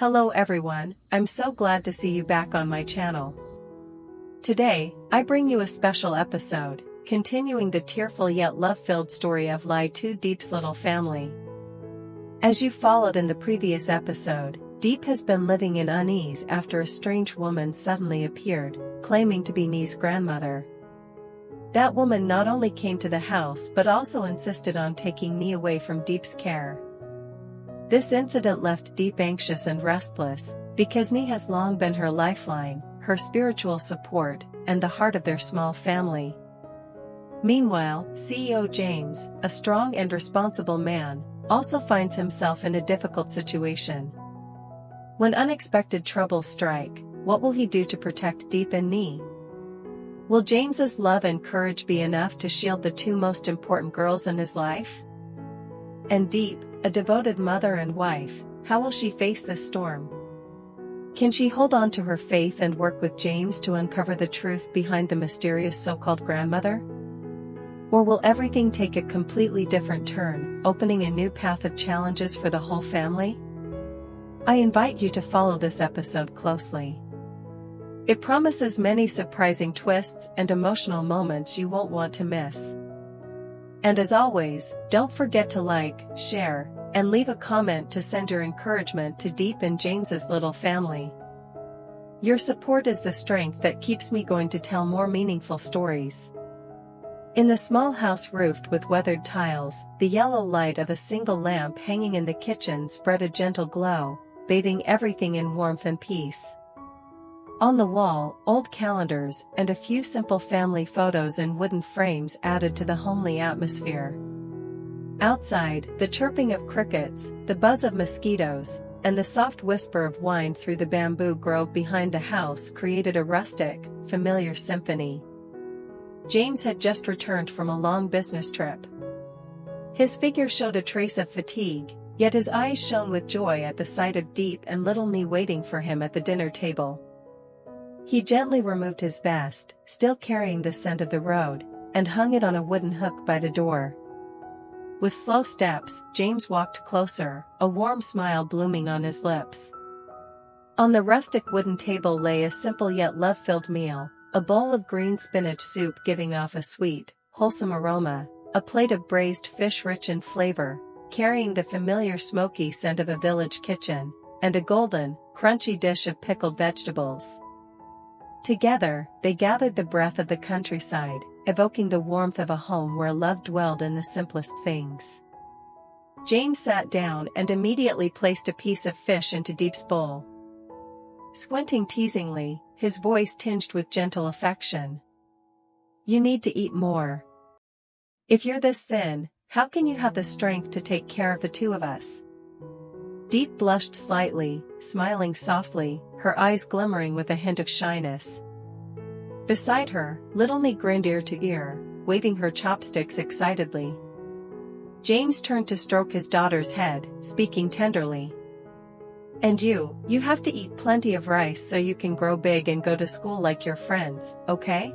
Hello everyone, I'm so glad to see you back on my channel. Today, I bring you a special episode, continuing the tearful yet love-filled story of LyTuDiep's little family. As you followed in the previous episode, Diep has been living in unease after a strange woman suddenly appeared, claiming to be Nie's grandmother. That woman not only came to the house but also insisted on taking Nie away from Diep's care. This incident left Diep anxious and restless, because Nie has long been her lifeline, her spiritual support, and the heart of their small family. Meanwhile, CEO James, a strong and responsible man, also finds himself in a difficult situation. When unexpected troubles strike, what will he do to protect Diep and Nie? Will James's love and courage be enough to shield the two most important girls in his life? And Diep, a devoted mother and wife, how will she face this storm? Can she hold on to her faith and work with James to uncover the truth behind the mysterious so-called grandmother? Or will everything take a completely different turn, opening a new path of challenges for the whole family? I invite you to follow this episode closely. It promises many surprising twists and emotional moments you won't want to miss. And as always, don't forget to like, share, and leave a comment to send your encouragement to Diep and James's little family. Your support is the strength that keeps me going to tell more meaningful stories. In the small house roofed with weathered tiles, the yellow light of a single lamp hanging in the kitchen spread a gentle glow, bathing everything in warmth and peace. On the wall, old calendars and a few simple family photos in wooden frames added to the homely atmosphere. Outside, the chirping of crickets, the buzz of mosquitoes, and the soft whisper of wind through the bamboo grove behind the house created a rustic, familiar symphony. James had just returned from a long business trip. His figure showed a trace of fatigue, yet his eyes shone with joy at the sight of Diep and little Nie waiting for him at the dinner table. He gently removed his vest, still carrying the scent of the road, and hung it on a wooden hook by the door. With slow steps, James walked closer, a warm smile blooming on his lips. On the rustic wooden table lay a simple yet love-filled meal, a bowl of green spinach soup giving off a sweet, wholesome aroma, a plate of braised fish rich in flavor, carrying the familiar smoky scent of a village kitchen, and a golden, crunchy dish of pickled vegetables. Together, they gathered the breath of the countryside, evoking the warmth of a home where love dwelled in the simplest things. James sat down and immediately placed a piece of fish into Diep's bowl. Squinting teasingly, his voice tinged with gentle affection. "You need to eat more. If you're this thin, how can you have the strength to take care of the two of us?" Diep blushed slightly, smiling softly, her eyes glimmering with a hint of shyness. Beside her, little Nie grinned ear to ear, waving her chopsticks excitedly. James turned to stroke his daughter's head, speaking tenderly. "And you have to eat plenty of rice so you can grow big and go to school like your friends, okay?"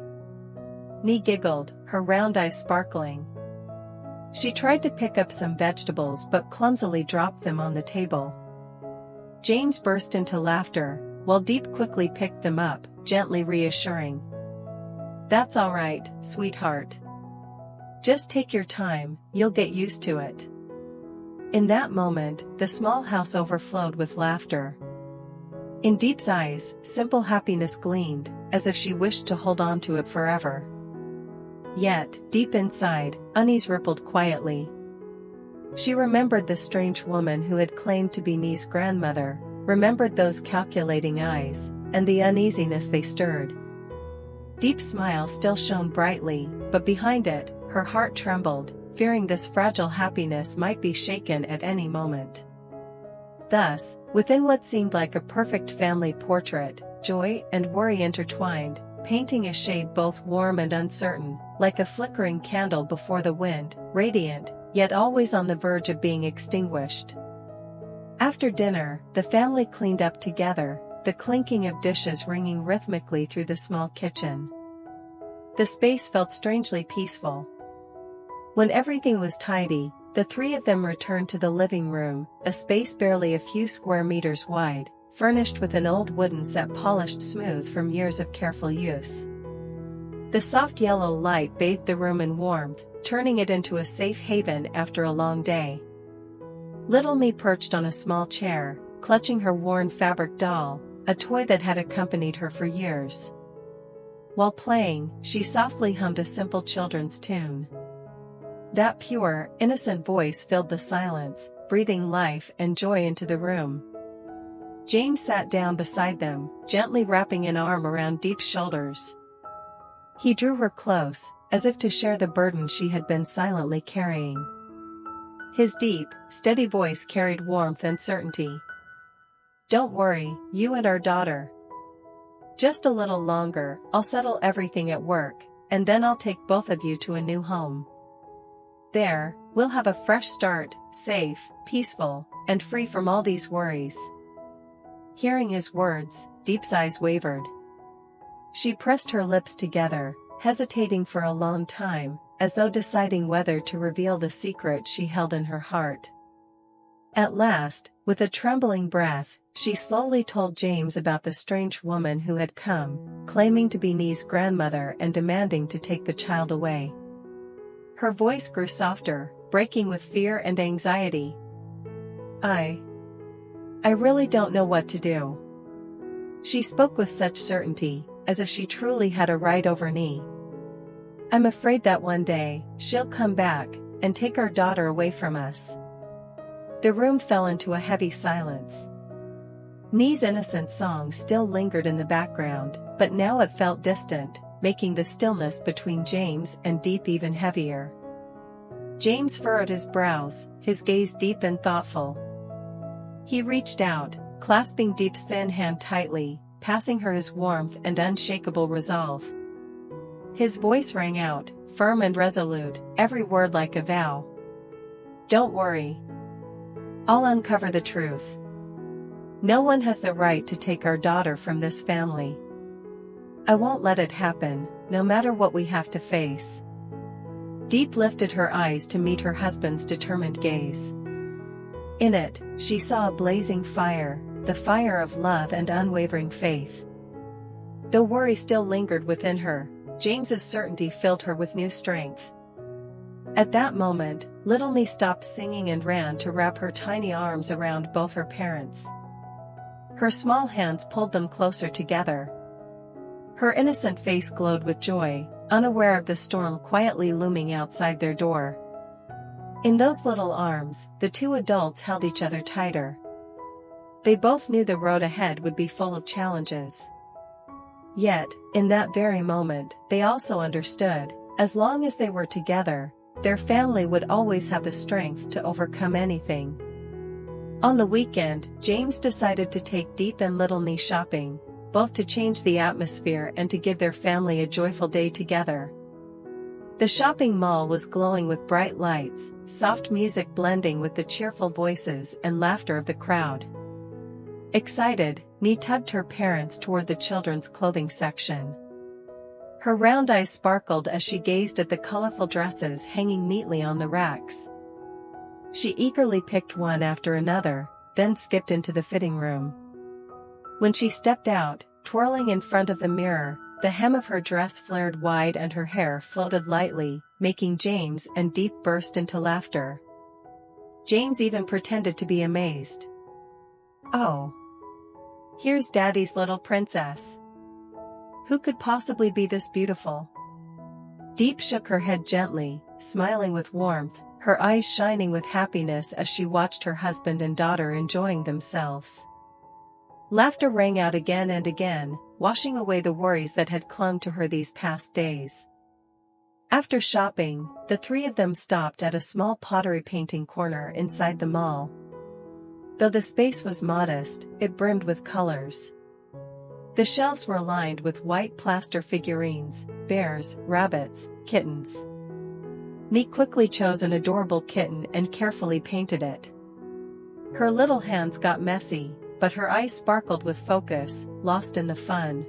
Nie giggled, her round eyes sparkling. She tried to pick up some vegetables but clumsily dropped them on the table. James burst into laughter, while Diep quickly picked them up, gently reassuring. "That's all right, sweetheart. Just take your time, you'll get used to it." In that moment, the small house overflowed with laughter. In Diep's eyes, simple happiness gleamed, as if she wished to hold on to it forever. Yet, deep inside, unease rippled quietly. She remembered the strange woman who had claimed to be Nie's grandmother, remembered those calculating eyes, and the uneasiness they stirred. Diep's smile still shone brightly, but behind it, her heart trembled, fearing this fragile happiness might be shaken at any moment. Thus, within what seemed like a perfect family portrait, joy and worry intertwined, painting a shade both warm and uncertain, like a flickering candle before the wind, radiant, yet always on the verge of being extinguished. After dinner, the family cleaned up together, the clinking of dishes ringing rhythmically through the small kitchen. The space felt strangely peaceful. When everything was tidy, The three of them returned to the living room, a space barely a few square meters wide, furnished with an old wooden set polished smooth from years of careful use. The soft yellow light bathed the room in warmth, turning it into a safe haven after a long day. Little me perched on a small chair, clutching her worn fabric doll, a toy that had accompanied her for years. While playing, she softly hummed a simple children's tune. That pure, innocent voice filled the silence, breathing life and joy into the room. James sat down beside them, gently wrapping an arm around Diep's shoulders. He drew her close, as if to share the burden she had been silently carrying. His deep, steady voice carried warmth and certainty. "Don't worry, you and our daughter. Just a little longer, I'll settle everything at work, and then I'll take both of you to a new home. There, we'll have a fresh start, safe, peaceful, and free from all these worries." Hearing his words, Diep's eyes wavered. She pressed her lips together, hesitating for a long time, as though deciding whether to reveal the secret she held in her heart. At last, with a trembling breath, she slowly told James about the strange woman who had come, claiming to be Nee's grandmother and demanding to take the child away. Her voice grew softer, breaking with fear and anxiety. I really don't know what to do." She spoke with such certainty, as if she truly had a right over Nee. "I'm afraid that one day, she'll come back, and take our daughter away from us." The room fell into a heavy silence. Nee's innocent song still lingered in the background, but now it felt distant, making the stillness between James and Diep even heavier. James furrowed his brows, his gaze deep and thoughtful. He reached out, clasping Diep's thin hand tightly, passing her his warmth and unshakable resolve. His voice rang out, firm and resolute, every word like a vow. "Don't worry. I'll uncover the truth. No one has the right to take our daughter from this family. I won't let it happen, no matter what we have to face." Diep lifted her eyes to meet her husband's determined gaze. In it, she saw a blazing fire, the fire of love and unwavering faith. Though worry still lingered within her, James's certainty filled her with new strength. At that moment, little Nee stopped singing and ran to wrap her tiny arms around both her parents. Her small hands pulled them closer together. Her innocent face glowed with joy, unaware of the storm quietly looming outside their door. In those little arms, the two adults held each other tighter. They both knew the road ahead would be full of challenges. Yet, in that very moment, they also understood, as long as they were together, their family would always have the strength to overcome anything. On the weekend, James decided to take Diep and little Nee shopping, both to change the atmosphere and to give their family a joyful day together. The shopping mall was glowing with bright lights, soft music blending with the cheerful voices and laughter of the crowd. Excited, Nee tugged her parents toward the children's clothing section. Her round eyes sparkled as she gazed at the colorful dresses hanging neatly on the racks. She eagerly picked one after another, then skipped into the fitting room. When she stepped out, twirling in front of the mirror, the hem of her dress flared wide and her hair floated lightly, making James and Diep burst into laughter. James even pretended to be amazed. "Oh, here's Daddy's little princess. Who could possibly be this beautiful?" Diep shook her head gently, smiling with warmth, her eyes shining with happiness as she watched her husband and daughter enjoying themselves. Laughter rang out again and again, washing away the worries that had clung to her these past days. After shopping, the three of them stopped at a small pottery painting corner inside the mall. Though the space was modest, it brimmed with colors. The shelves were lined with white plaster figurines, bears, rabbits, kittens. Nee quickly chose an adorable kitten and carefully painted it. Her little hands got messy, but her eyes sparkled with focus, lost in the fun.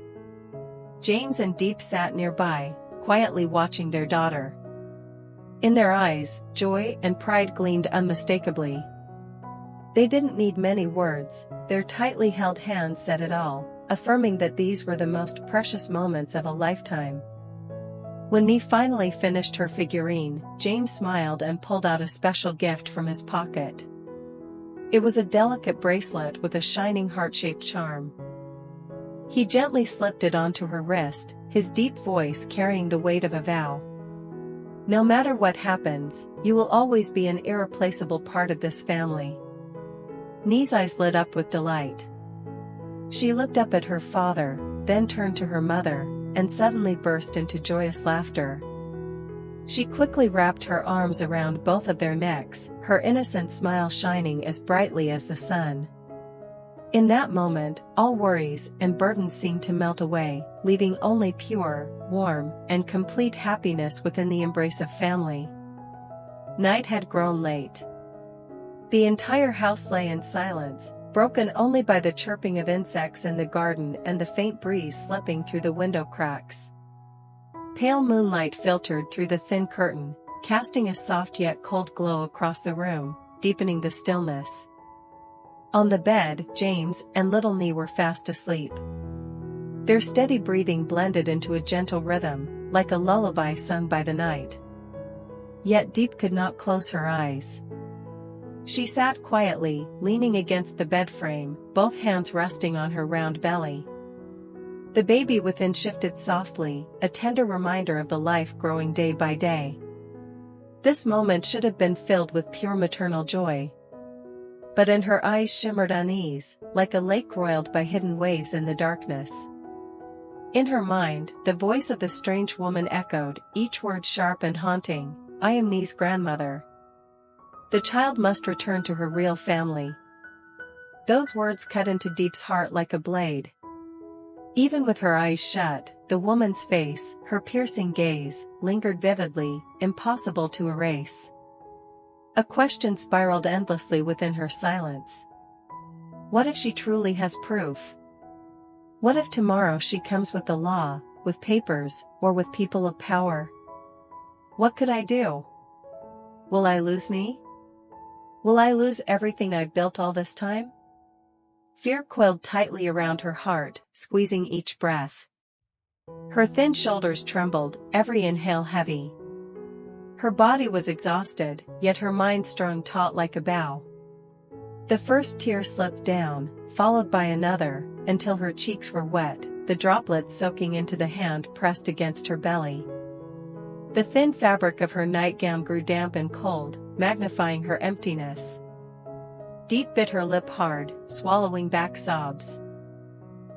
James and Diep sat nearby, quietly watching their daughter. In their eyes, joy and pride gleamed unmistakably. They didn't need many words, their tightly held hands said it all, affirming that these were the most precious moments of a lifetime. When Nee finally finished her figurine, James smiled and pulled out a special gift from his pocket. It was a delicate bracelet with a shining heart-shaped charm. He gently slipped it onto her wrist, his deep voice carrying the weight of a vow. No matter what happens, you will always be an irreplaceable part of this family. Nee's eyes lit up with delight. She looked up at her father, then turned to her mother, and suddenly burst into joyous laughter. She quickly wrapped her arms around both of their necks, her innocent smile shining as brightly as the sun. In that moment, all worries and burdens seemed to melt away, leaving only pure, warm, and complete happiness within the embrace of family. Night had grown late. The entire house lay in silence, broken only by the chirping of insects in the garden and the faint breeze slipping through the window cracks. Pale moonlight filtered through the thin curtain, casting a soft yet cold glow across the room, deepening the stillness. On the bed, James and little Nee were fast asleep. Their steady breathing blended into a gentle rhythm, like a lullaby sung by the night. Yet Diep could not close her eyes. She sat quietly, leaning against the bed frame, both hands resting on her round belly. The baby within shifted softly, a tender reminder of the life growing day by day. This moment should have been filled with pure maternal joy. But in her eyes shimmered unease, like a lake roiled by hidden waves in the darkness. In her mind, the voice of the strange woman echoed, each word sharp and haunting, "I am Nee's grandmother. The child must return to her real family." Those words cut into Diep's heart like a blade. Even with her eyes shut, the woman's face, her piercing gaze, lingered vividly, impossible to erase. A question spiraled endlessly within her silence. What if she truly has proof? What if tomorrow she comes with the law, with papers, or with people of power? What could I do? Will I lose me? Will I lose everything I've built all this time? Fear coiled tightly around her heart, squeezing each breath. Her thin shoulders trembled, every inhale heavy. Her body was exhausted, yet her mind strung taut like a bow. The first tear slipped down, followed by another, until her cheeks were wet, the droplets soaking into the hand pressed against her belly. The thin fabric of her nightgown grew damp and cold, magnifying her emptiness. Diep bit her lip hard, swallowing back sobs.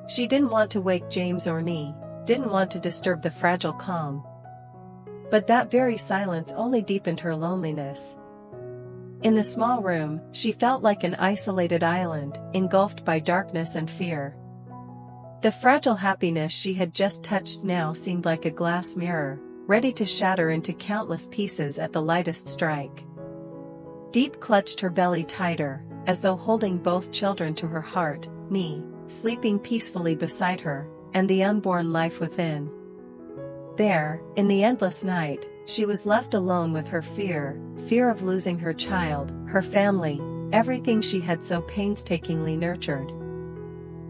She didn't want to wake James or Nee, didn't want to disturb the fragile calm. But that very silence only deepened her loneliness. In the small room, she felt like an isolated island, engulfed by darkness and fear. The fragile happiness she had just touched now seemed like a glass mirror, ready to shatter into countless pieces at the lightest strike. Diep clutched her belly tighter, as though holding both children to her heart, Nee, sleeping peacefully beside her, and the unborn life within. There, in the endless night, she was left alone with her fear of losing her child, her family, everything she had so painstakingly nurtured.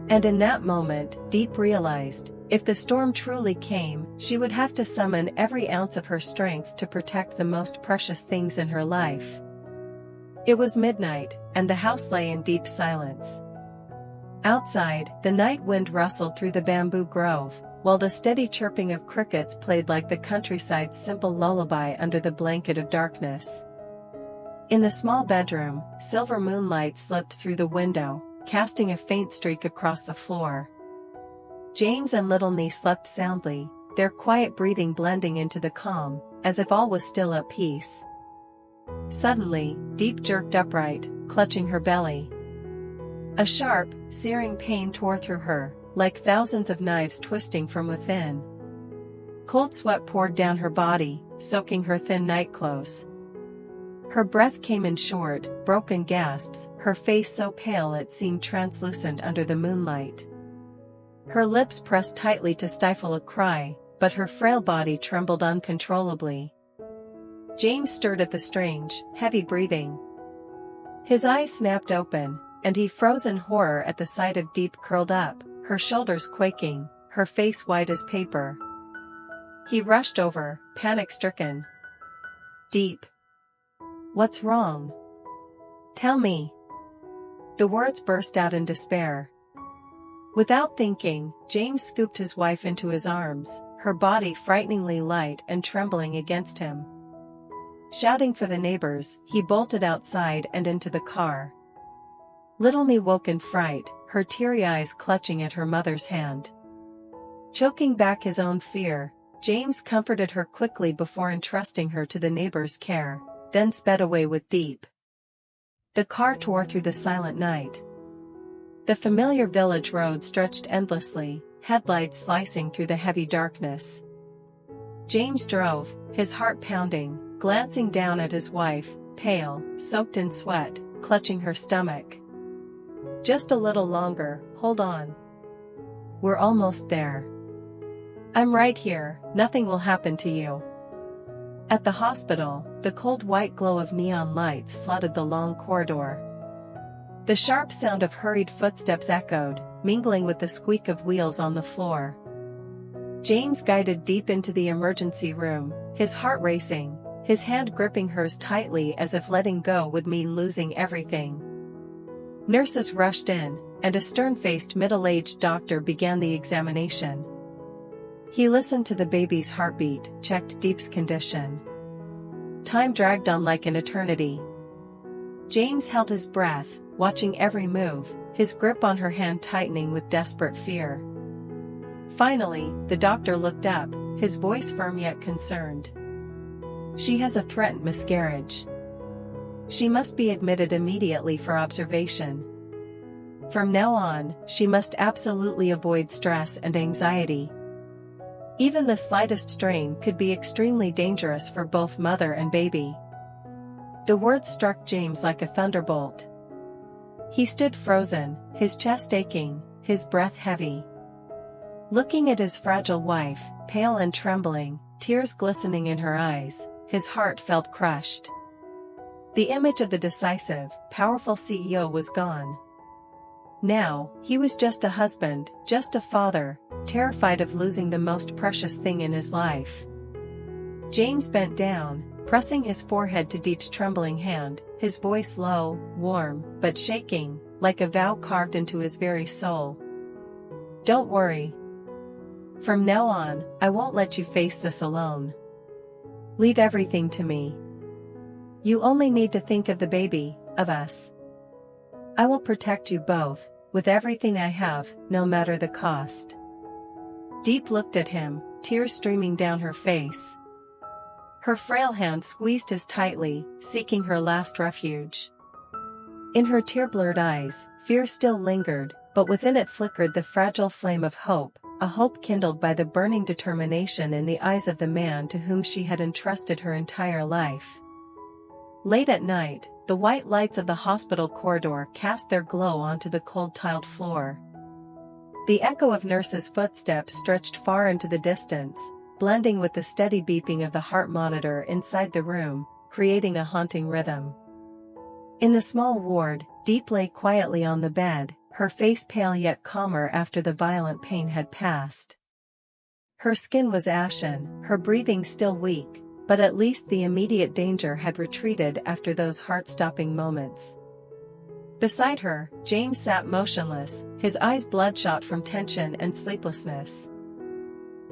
And in that moment, Diep realized, if the storm truly came, she would have to summon every ounce of her strength to protect the most precious things in her life. It was midnight, and the house lay in deep silence. Outside, the night wind rustled through the bamboo grove, while the steady chirping of crickets played like the countryside's simple lullaby under the blanket of darkness. In the small bedroom, silver moonlight slipped through the window, casting a faint streak across the floor. James and little Nee slept soundly, their quiet breathing blending into the calm, as if all was still at peace. Suddenly, Diep jerked upright, clutching her belly. A sharp, searing pain tore through her, like thousands of knives twisting from within. Cold sweat poured down her body, soaking her thin nightclothes. Her breath came in short, broken gasps, her face so pale it seemed translucent under the moonlight. Her lips pressed tightly to stifle a cry, but her frail body trembled uncontrollably. James stirred at the strange, heavy breathing. His eyes snapped open, and he froze in horror at the sight of Diep curled up, her shoulders quaking, her face white as paper. He rushed over, panic-stricken. "Diep. What's wrong? Tell me." The words burst out in despair. Without thinking, James scooped his wife into his arms, her body frighteningly light and trembling against him. Shouting for the neighbors, he bolted outside and into the car. Little Nie woke in fright, her teary eyes clutching at her mother's hand. Choking back his own fear, James comforted her quickly before entrusting her to the neighbor's care, then sped away with Diep. The car tore through the silent night. The familiar village road stretched endlessly, headlights slicing through the heavy darkness. James drove, his heart pounding, glancing down at his wife, pale, soaked in sweat, clutching her stomach. "Just a little longer, hold on. We're almost there. I'm right here, nothing will happen to you." At the hospital, the cold white glow of neon lights flooded the long corridor. The sharp sound of hurried footsteps echoed, mingling with the squeak of wheels on the floor. James guided Diep into the emergency room, his heart racing, his hand gripping hers tightly as if letting go would mean losing everything. Nurses rushed in, and a stern-faced middle-aged doctor began the examination. He listened to the baby's heartbeat, checked Diep's condition. Time dragged on like an eternity. James held his breath, watching every move, his grip on her hand tightening with desperate fear. Finally, the doctor looked up, his voice firm yet concerned. "She has a threatened miscarriage. She must be admitted immediately for observation. From now on, she must absolutely avoid stress and anxiety. Even the slightest strain could be extremely dangerous for both mother and baby." The words struck James like a thunderbolt. He stood frozen, his chest aching, his breath heavy. Looking at his fragile wife, pale and trembling, tears glistening in her eyes, his heart felt crushed. The image of the decisive, powerful CEO was gone. Now, he was just a husband, just a father, terrified of losing the most precious thing in his life. James bent down, pressing his forehead to Diep's trembling hand, his voice low, warm, but shaking, like a vow carved into his very soul. "Don't worry. From now on, I won't let you face this alone. Leave everything to me. You only need to think of the baby, of us. I will protect you both, with everything I have, no matter the cost." Diep looked at him, tears streaming down her face. Her frail hand squeezed his tightly, seeking her last refuge. In her tear-blurred eyes, fear still lingered, but within it flickered the fragile flame of hope, a hope kindled by the burning determination in the eyes of the man to whom she had entrusted her entire life. Late at night, the white lights of the hospital corridor cast their glow onto the cold tiled floor. The echo of nurses' footsteps stretched far into the distance, blending with the steady beeping of the heart monitor inside the room, creating a haunting rhythm. In the small ward, Diep lay quietly on the bed, her face pale yet calmer after the violent pain had passed. Her skin was ashen, her breathing still weak, but at least the immediate danger had retreated after those heart-stopping moments. Beside her, James sat motionless, his eyes bloodshot from tension and sleeplessness.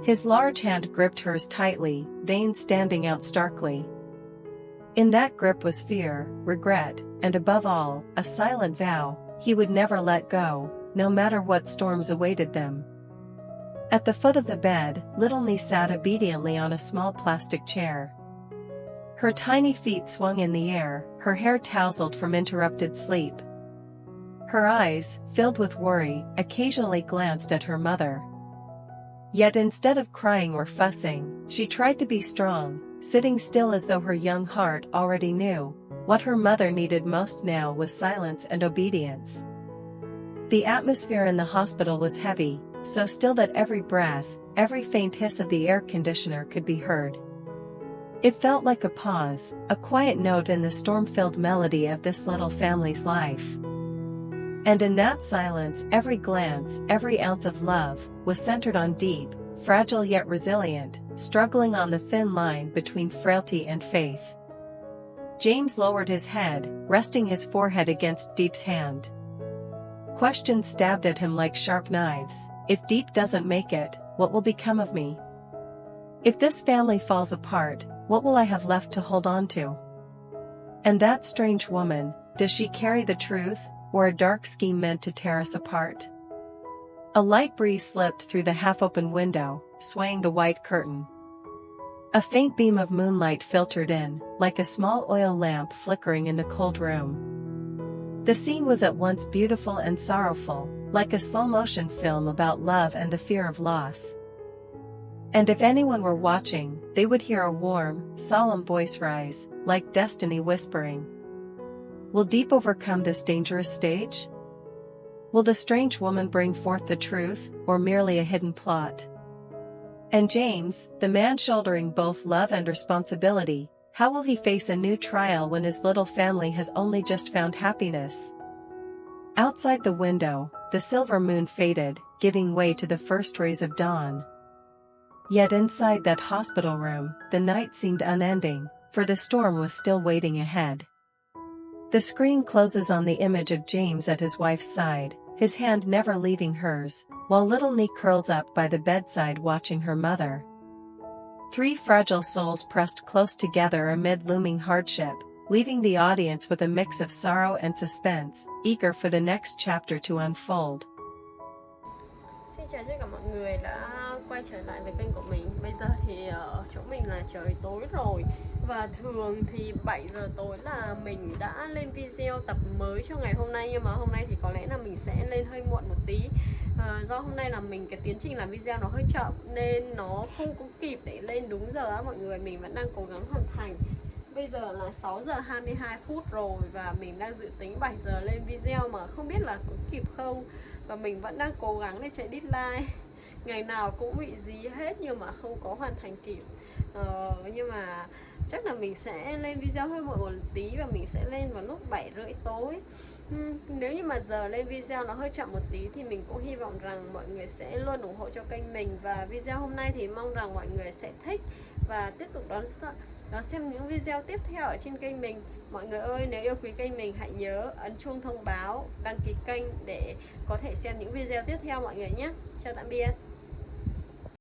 His large hand gripped hers tightly, veins standing out starkly. In that grip was fear, regret, and above all, a silent vow: he would never let go, no matter what storms awaited them. At the foot of the bed, little Nie sat obediently on a small plastic chair. Her tiny feet swung in the air, her hair tousled from interrupted sleep. Her eyes, filled with worry, occasionally glanced at her mother. Yet instead of crying or fussing, she tried to be strong, sitting still as though her young heart already knew what her mother needed most now was silence and obedience. The atmosphere in the hospital was heavy, so still that every breath, every faint hiss of the air conditioner could be heard. It felt like a pause, a quiet note in the storm-filled melody of this little family's life. And in that silence, every glance, every ounce of love, was centered on Diep, fragile yet resilient, struggling on the thin line between frailty and faith. James lowered his head, resting his forehead against Diep's hand. Questions stabbed at him like sharp knives. If Diep doesn't make it, what will become of me? If this family falls apart, what will I have left to hold on to? And that strange woman, does she carry the truth, or a dark scheme meant to tear us apart? A light breeze slipped through the half-open window, swaying the white curtain. A faint beam of moonlight filtered in, like a small oil lamp flickering in the cold room. The scene was at once beautiful and sorrowful, like a slow-motion film about love and the fear of loss. And if anyone were watching, they would hear a warm, solemn voice rise, like destiny whispering. Will Diep overcome this dangerous stage? Will the strange woman bring forth the truth, or merely a hidden plot? And James, the man shouldering both love and responsibility, how will he face a new trial when his little family has only just found happiness? Outside the window, the silver moon faded, giving way to the first rays of dawn. Yet inside that hospital room, the night seemed unending, for the storm was still waiting ahead. The screen closes on the image of James at his wife's side, his hand never leaving hers, while little Nee curls up by the bedside watching her mother. Three fragile souls pressed close together amid looming hardship, leaving the audience with a mix of sorrow and suspense, eager for the next chapter to unfold. Xin chào tất cả mọi người đã quay trở lại với kênh của mình. Bây giờ thì ở chỗ mình là trời tối rồi. Và thường thì 7 giờ tối là mình đã lên video tập mới cho ngày hôm nay. Nhưng mà hôm nay thì có lẽ là mình sẽ lên hơi muộn một tí. Do hôm nay là mình cái tiến trình làm video nó hơi chậm nên nó không có kịp để lên đúng giờ á mọi người. Mình vẫn đang cố gắng hoàn thành. Bây giờ là 6 giờ 22 phút rồi và mình đang dự tính 7 giờ lên video mà không biết là có kịp không. Và mình vẫn đang cố gắng để chạy deadline. Ngày nào cũng bị dí hết nhưng mà không có hoàn thành kịp. Nhưng mà chắc là mình sẽ lên video hơi muộn một tí và mình sẽ lên vào lúc 7 rưỡi tối. Nếu như mà giờ lên video nó hơi chậm một tí thì mình cũng hy vọng rằng mọi người sẽ luôn ủng hộ cho kênh mình. Và video hôm nay thì mong rằng mọi người sẽ thích và tiếp tục đón xem những video tiếp theo ở trên kênh mình. Mọi người ơi, nếu yêu quý kênh mình hãy nhớ ấn chuông thông báo, đăng ký kênh để có thể xem những video tiếp theo mọi người nhé. Chào tạm biệt.